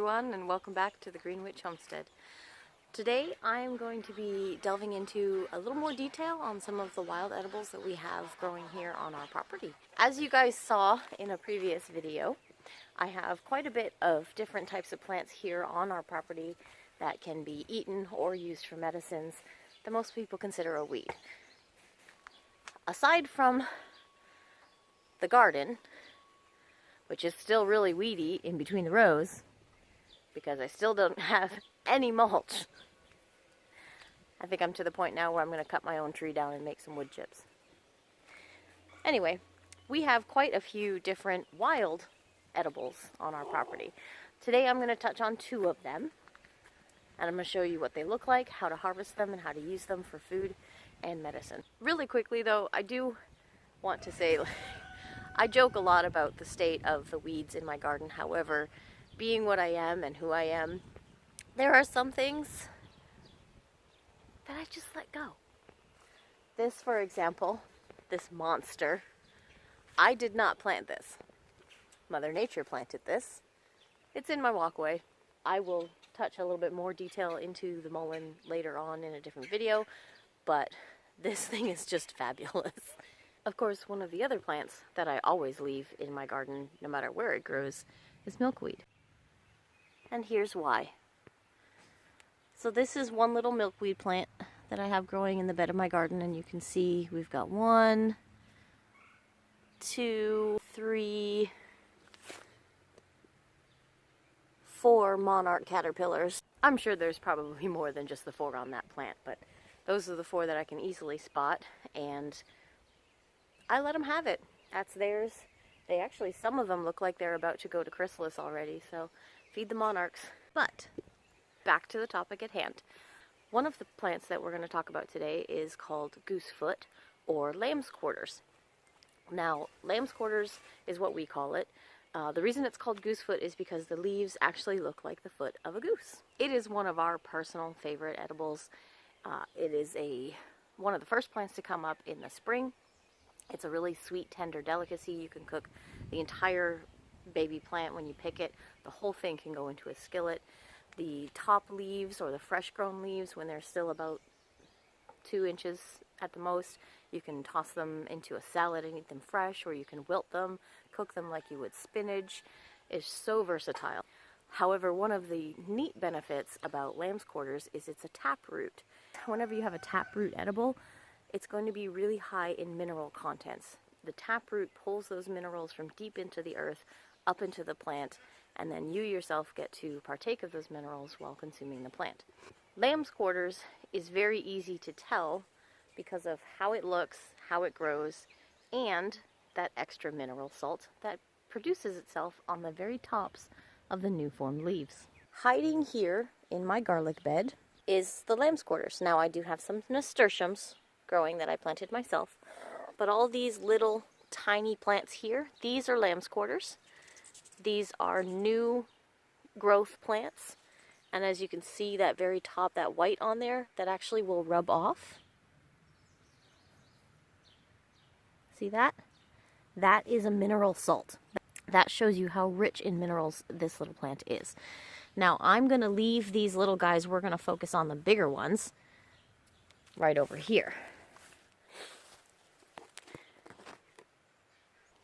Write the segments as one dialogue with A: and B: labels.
A: everyone, and welcome back to the Green Witch Homestead. Today I am going to be delving into a little more detail on some of the wild edibles that we have growing here on our property. As you guys saw in a previous video, I have quite a bit of different types of plants here on our property that can be eaten or used for medicines that most people consider a weed. Aside from the garden, which is still really weedy in between the rows, because I still don't have any mulch. I think I'm to the point now where I'm going to cut my own tree down and make some wood chips. Anyway, we have quite a few different wild edibles on our property. Today I'm going to touch on two of them, and I'm going to show you what they look like, how to harvest them, and how to use them for food and medicine. Really quickly though, I do want to say, I joke a lot about the state of the weeds in my garden. However, being what I am and who I am, there are some things that I just let go. This, for example, this monster, I did not plant this. Mother Nature planted this. It's in my walkway. I will touch a little bit more detail into the mullein later on in a different video, but this thing is just fabulous. Of course, one of the other plants that I always leave in my garden, no matter where it grows, is milkweed. And here's why. So this is one little milkweed plant that I have growing in the bed of my garden, and you can see we've got 1, 2, 3, 4 monarch caterpillars. I'm sure there's probably more than just the 4 on that plant, but those are the 4 that I can easily spot, and I let them have it. That's theirs. They actually, some of them look like they're about to go to chrysalis already, so feed the monarchs. But back to the topic at hand. One of the plants that we're going to talk about today is called Goosefoot, or lamb's quarters. Now, lamb's quarters is what we call it. The reason it's called Goosefoot is because the leaves actually look like the foot of a goose. It is one of our personal favorite edibles. It is one of the first plants to come up in the spring. It's a really sweet, tender delicacy. You can cook the entire baby plant when you pick it. The whole thing can go into a skillet. The top leaves, or the fresh grown leaves, when they're still about 2 inches at the most, you can toss them into a salad and eat them fresh, or you can wilt them, cook them like you would spinach. It's so versatile. However, one of the neat benefits about lamb's quarters is it's a taproot. Whenever you have a taproot edible, it's going to be really high in mineral contents. The taproot pulls those minerals from deep into the earth, up into the plant, and then you yourself get to partake of those minerals while consuming the plant. Lamb's quarters is very easy to tell because of how it looks, how it grows, and that extra mineral salt that produces itself on the very tops of the new formed leaves. Hiding here in my garlic bed is the lamb's quarters. Now, I do have some nasturtiums growing that I planted myself, but all these little tiny plants here, these are lamb's quarters. These are new growth plants, and as you can see, that very top, that white on there, that actually will rub off. See that? That is a mineral salt. That shows you how rich in minerals this little plant is. Now, I'm going to leave these little guys, we're going to focus on the bigger ones right over here.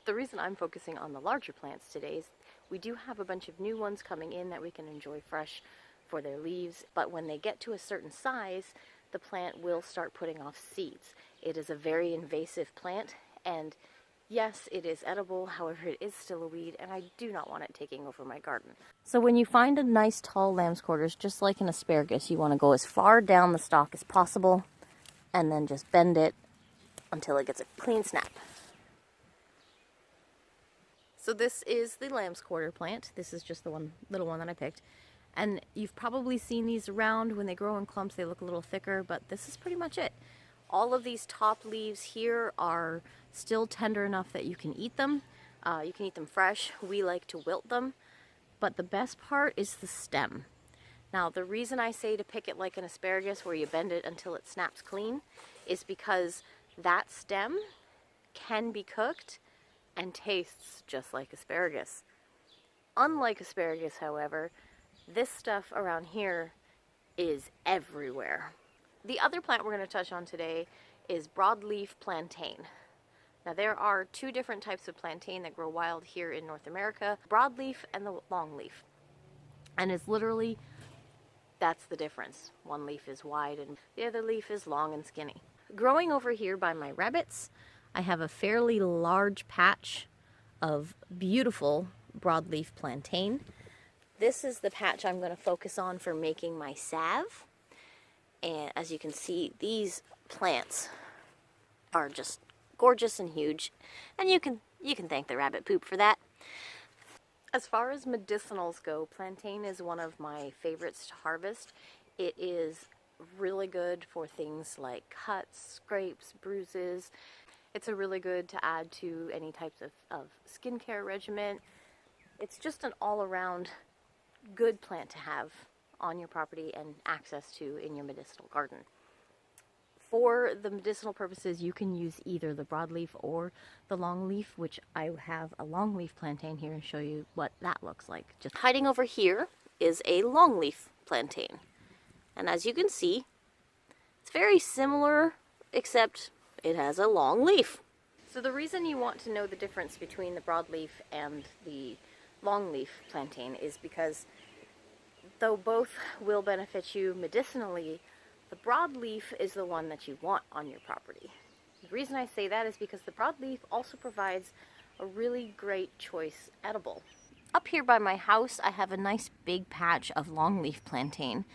A: The reason I'm focusing on the larger plants today is we do have a bunch of new ones coming in that we can enjoy fresh for their leaves, but when they get to a certain size, the plant will start putting off seeds. It is a very invasive plant, and yes, it is edible, however, it is still a weed, and I do not want it taking over my garden. So when you find a nice tall lamb's quarters, just like an asparagus, you want to go as far down the stalk as possible, and then just bend it until it gets a clean snap. So this is the lamb's quarter plant. This is just the little one that I picked. And you've probably seen these around. When they grow in clumps, they look a little thicker, but this is pretty much it. All of these top leaves here are still tender enough that you can eat them. You can eat them fresh. We like to wilt them. But the best part is the stem. Now, the reason I say to pick it like an asparagus, where you bend it until it snaps clean, is because that stem can be cooked and tastes just like asparagus. Unlike asparagus, however, This stuff around here is everywhere. The other plant we're going to touch on today is Broadleaf Plantain. Now there are two different types of plantain that grow wild here in North America, broadleaf and the longleaf. And it's literally, that's the difference. One leaf is wide and the other leaf is long and skinny. Growing over here by my rabbits, I have a fairly large patch of beautiful broadleaf plantain. This is the patch I'm going to focus on for making my salve. And as you can see, these plants are just gorgeous and huge, and you can thank the rabbit poop for that. As far as medicinals go, plantain is one of my favorites to harvest. It is really good for things like cuts, scrapes, bruises. It's a really good to add to any types of skincare regimen. It's just an all-around good plant to have on your property and access to in your medicinal garden. For the medicinal purposes, you can use either the broadleaf or the longleaf, which I have a longleaf plantain here and show you what that looks like. Just hiding over here is a longleaf plantain. And as you can see, it's very similar, except it has a long leaf. So the reason you want to know the difference between the broadleaf and the longleaf plantain is because though both will benefit you medicinally, the broadleaf is the one that you want on your property. The reason I say that is because the broadleaf also provides a really great choice edible. Up here by my house, I have a nice big patch of longleaf plantain,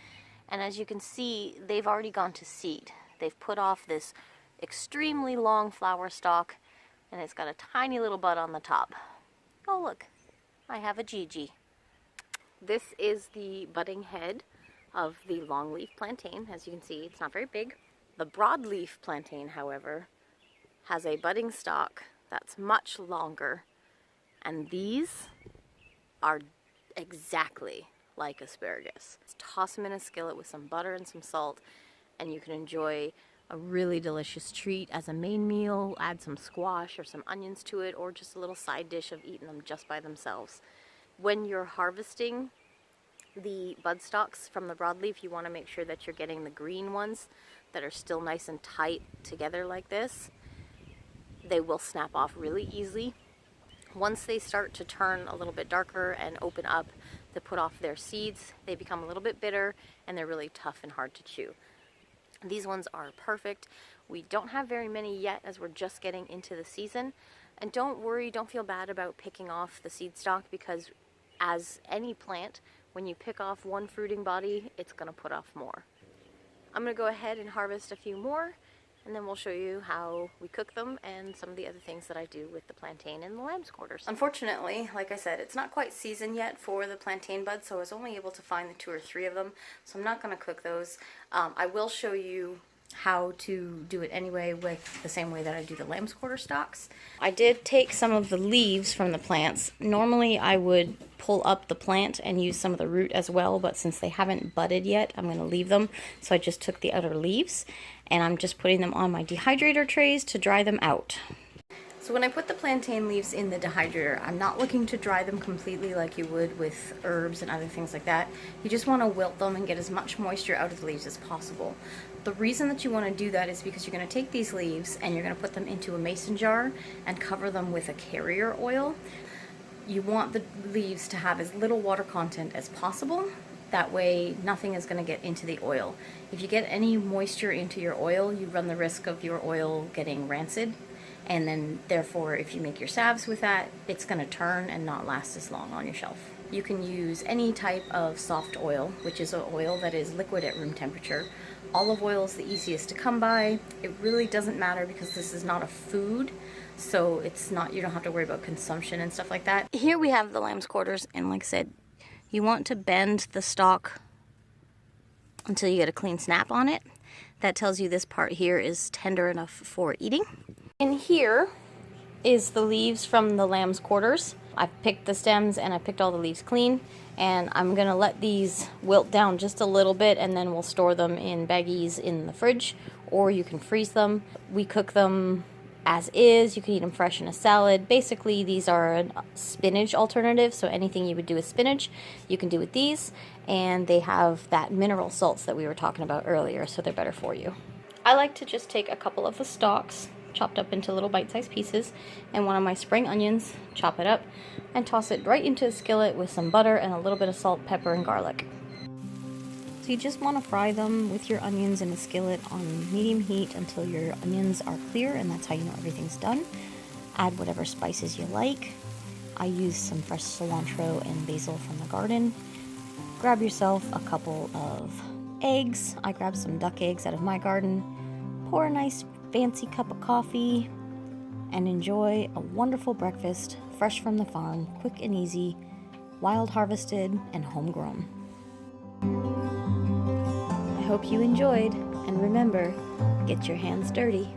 A: and as you can see, they've already gone to seed. They've put off this extremely long flower stalk, and it's got a tiny little bud on the top. Oh look, I have a Gigi. This is the budding head of the longleaf plantain. As you can see, it's not very big. The broadleaf plantain, however, has a budding stalk that's much longer, and these are exactly like asparagus. Toss them in a skillet with some butter and some salt, and you can enjoy a really delicious treat as a main meal. Add some squash or some onions to it, or just a little side dish of eating them just by themselves. When you're harvesting the budstalks from the broadleaf, you want to make sure that you're getting the green ones that are still nice and tight together like this. They will snap off really easily. Once they start to turn a little bit darker and open up to put off their seeds, they become a little bit bitter and they're really tough and hard to chew. These ones are perfect. We don't have very many yet as we're just getting into the season. And don't worry, don't feel bad about picking off the seed stalk, because as any plant, when you pick off one fruiting body, it's going to put off more. I'm going to go ahead and harvest a few more, and then we'll show you how we cook them and some of the other things that I do with the plantain and the lambs quarters. Unfortunately, like I said, it's not quite season yet for the plantain buds, so I was only able to find the 2 or 3 of them, so I'm not going to cook those. I will show you how to do it anyway with the same way that I do the lambs quarter stalks. I did take some of the leaves from the plants. Normally I would pull up the plant and use some of the root as well, but since they haven't budded yet, I'm going to leave them. So I just took the outer leaves and I'm just putting them on my dehydrator trays to dry them out. So when I put the plantain leaves in the dehydrator, I'm not looking to dry them completely like you would with herbs and other things like that. You just want to wilt them and get as much moisture out of the leaves as possible. The reason that you want to do that is because you're going to take these leaves and you're going to put them into a mason jar and cover them with a carrier oil. You want the leaves to have as little water content as possible. That way nothing is going to get into the oil. If you get any moisture into your oil, you run the risk of your oil getting rancid. And then, therefore, if you make your salves with that, it's going to turn and not last as long on your shelf. You can use any type of soft oil, which is an oil that is liquid at room temperature. Olive oil is the easiest to come by. It really doesn't matter because this is not a food, so it's not, you don't have to worry about consumption and stuff like that. Here we have the lambs quarters, and like I said, you want to bend the stalk until you get a clean snap on it. That tells you this part here is tender enough for eating. In here is the leaves from the lambs quarters. I picked the stems and I picked all the leaves clean, and I'm gonna let these wilt down just a little bit, and then we'll store them in baggies in the fridge, or you can freeze them. We cook them as is. You can eat them fresh in a salad. Basically, these are a spinach alternative, so anything you would do with spinach, you can do with these, and they have that mineral salts that we were talking about earlier, so they're better for you. I like to just take a couple of the stalks, chopped up into little bite-sized pieces, and one of my spring onions, chop it up, and toss it right into a skillet with some butter and a little bit of salt, pepper, and garlic. So you just want to fry them with your onions in a skillet on medium heat until your onions are clear, and that's how you know everything's done. Add whatever spices you like. I use some fresh cilantro and basil from the garden. Grab yourself a couple of eggs. I grabbed some duck eggs out of my garden. Pour a nice fancy cup of coffee and enjoy a wonderful breakfast, fresh from the farm, quick and easy, wild harvested and homegrown. I hope you enjoyed, and remember, get your hands dirty.